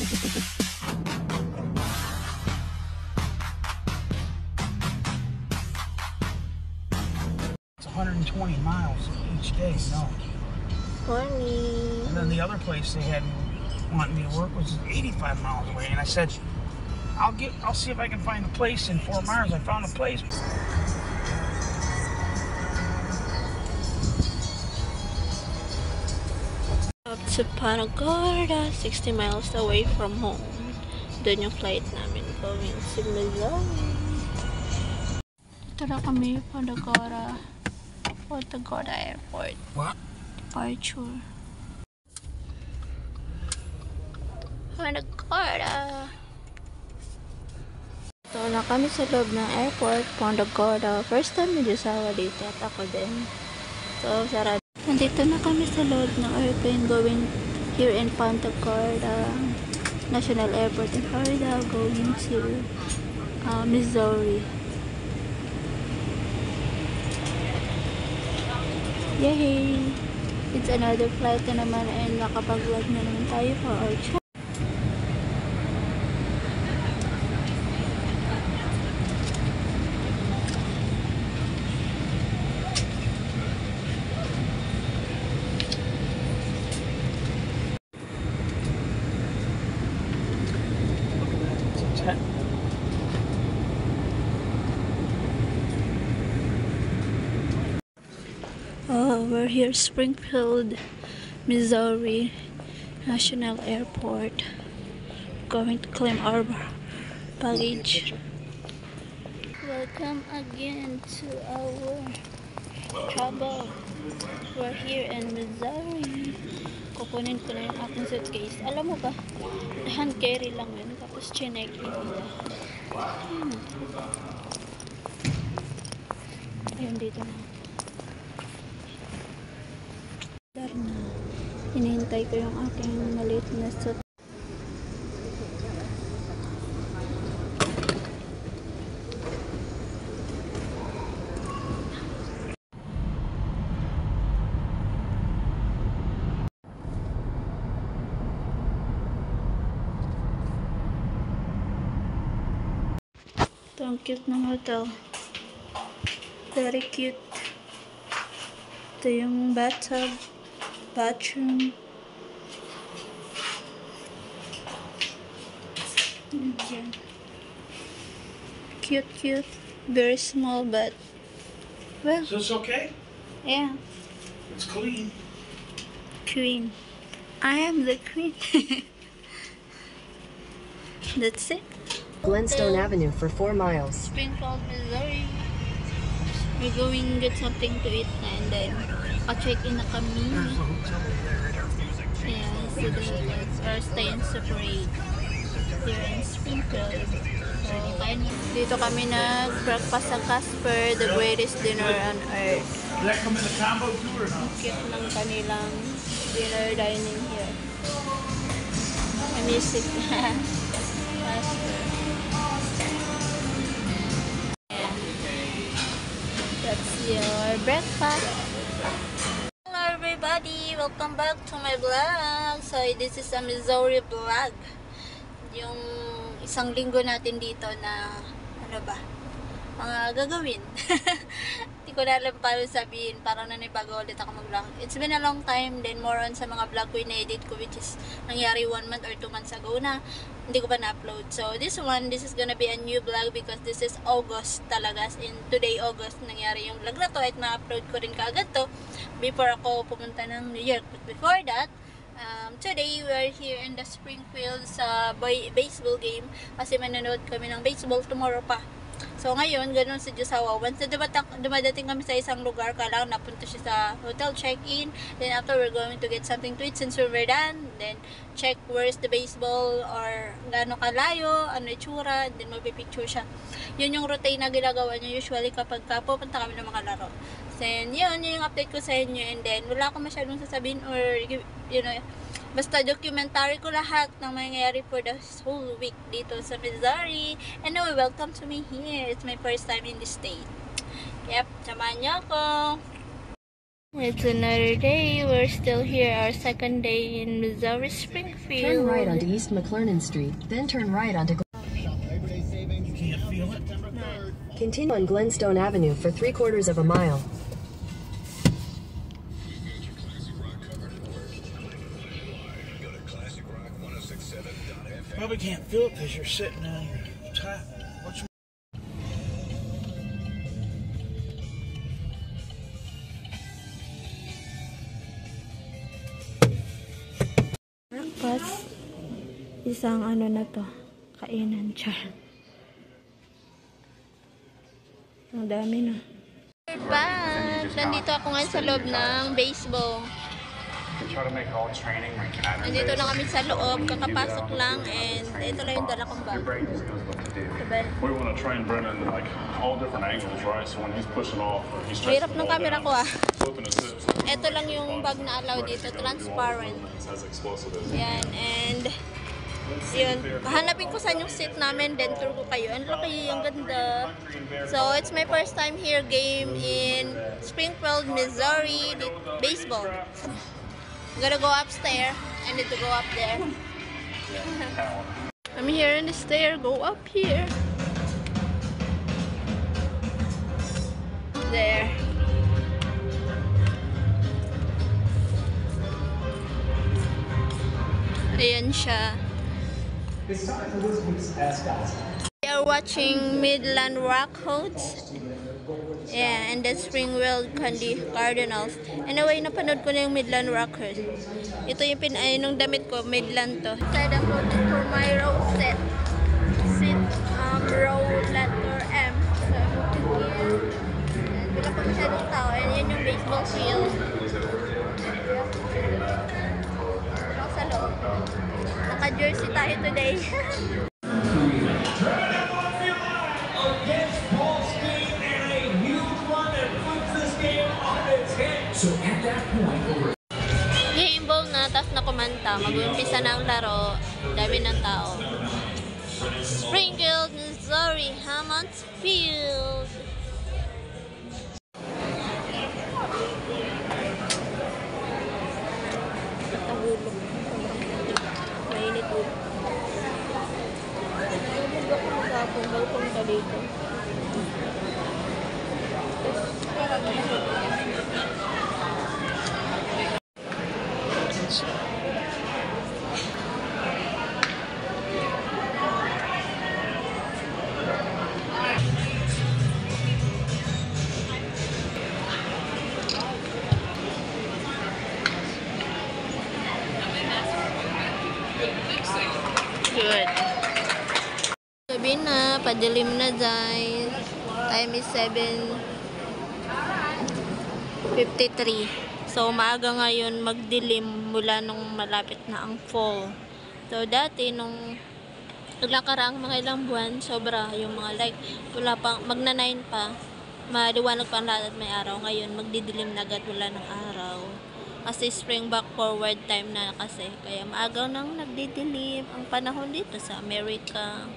It's 120 miles each day, no. Morning. And then the other place they had wanted me to work was 85 miles away, and I said, I'll see if I can find a place in Fort Myers. I found a place. Up to Punta Gorda, 60 miles away from home. Doon yung flight namin going to Missouri. Ito na kami, Punta Gorda Airport. What? Departure. Punta Gorda. Ito na kami sa loob ng airport, Punta Gorda. First time ni Josawa dito at ako din. So, sarap. Nandito na kami sa loob ng airplane going here in Punta Gorda National Airport in Florida, going to Missouri. Yay! It's another flight na naman and nakapag-vlog na naman tayo for our channel. We're here, Springfield, Missouri National Airport. Going to claim our baggage. Welcome again to our travel. We're here in Missouri. Kukunin ko na yung aking suitcase. Alam mo ba, hand carry lang yun. Tapos chinek nila. Ayun, dito na. Hinihintay ko yung aking maliit na suit. Ito ang cute ng hotel. Very cute. Ito yung bathtub. Bathroom. Diyan. Cute. Very small, but well. So it's okay? Yeah. It's clean. Queen. I am the queen. That's it. Glenstone Avenue for 4 miles. Springfield, Missouri. We're going to get something to eat na and then check-in na kami. Yeah, so that's our stay and separate here in Springfield. So, dito kami nag-breakfast sa Casper, the greatest dinner on earth. Did that come in the combo too or not? Ang cute ng kanilang dinner dining here. I miss it. Casper. Yeah. That's your breakfast. Everybody, welcome back to my vlog. So this is a Missouri vlog. Yung isang linggo natin dito na ano ba, mga gagawin. Hindi ko na alam paano sabihin, parang nanibago ulit ako mag-vlog. It's been a long time, then more on sa mga vlog ko in-edit ko, which is nangyari 1 month or 2 months ago na hindi ko pa na-upload. So this is gonna be a new vlog because this is August talaga. As in today August nangyari yung vlog na to at na-upload ko rin kaagad to before ako pumunta ng New York. But before that, today we are here in the Springfield sa baseball game kasi manonood kami ng baseball tomorrow pa. So ngayon, ganun si Josawa. Once na dumadating kami sa isang lugar, kailangan napunta siya sa hotel, check-in. Then after, we're going to get something to eat since we're done. Then check where's the baseball or gaano kalayo, ano itsura, and then magpipicture siya. Yun yung routine na ginagawa niya usually kapag pupunta kami ng mga laro. Then yun yung update ko sa inyo. And then wala akong masyadong sasabihin or you know, basta documentary ko lahat ng mangyayari for the whole week dito sa Missouri. And now, welcome to me here. It's my first time in the state. Yep, samahan niyo ako. It's another day. We're still here, our second day in Missouri Springfield. Turn right onto East McLernan Street, then turn right onto... You can't feel it? Continue on Glenstone Avenue for 3/4 of a mile. Probably can't feel it because you're sitting on your top. What's your... Tapos, isang ano na to, kainan siya. Ang dami na. We're back! Nandito ako ngayon sa loob ng baseball. Nandito na kami sa loob, kakapasok lang, and ito lang yung dala kong bag. We want to train Brennan like all different angles, right? So when he's pushing off, or he's Hirap ng camera ko ah. flipping his hips. Ito lang yung bag na allow dito, transparent. As explosive as Yan, and yun, hanapin ko saan yung seat namin, then tour ko kayo. Ang laki, ang ganda. So, it's my first time here game in Springfield, Missouri, baseball. I'm gonna go upstairs. I need to go up there. I'm here in the stair, go up here. There. Ayan siya. We are watching Midland Rockhounds. Yeah, and the Springfield Cardinals. Anyway, napanood ko na yung Midland Rockhounds. Ito yung nung damit ko, Midland to. Side I'm looking for my row set. Row letter M. So I'm looking here. And wala pa masyadong tao. And yan yung baseball field. Sa loob. Naka-jersey tayo today. Game ball na, tapos na kumanta. Mag-umpisa na ang laro. Dami ng tao. Springfield, Missouri, Hammond's Field. Natahulog. Mainit ulo. Natahulog ako maghapon. Balkon ka dito. Good. Gabi na, padilim na guys. Time is 7:53. So, maaga ngayon magdilim mula nung malapit na ang fall. So, dati nung naglakaraang mga ilang buwan, sobra yung mga like, wala pang, magna-9 pa. Maliwanag pa ang lahat at may araw. Ngayon, magdidilim na agad wala ng araw. Kasi spring back forward time na kasi. Kaya maaga nang nagdidilim ang panahon dito sa Amerika.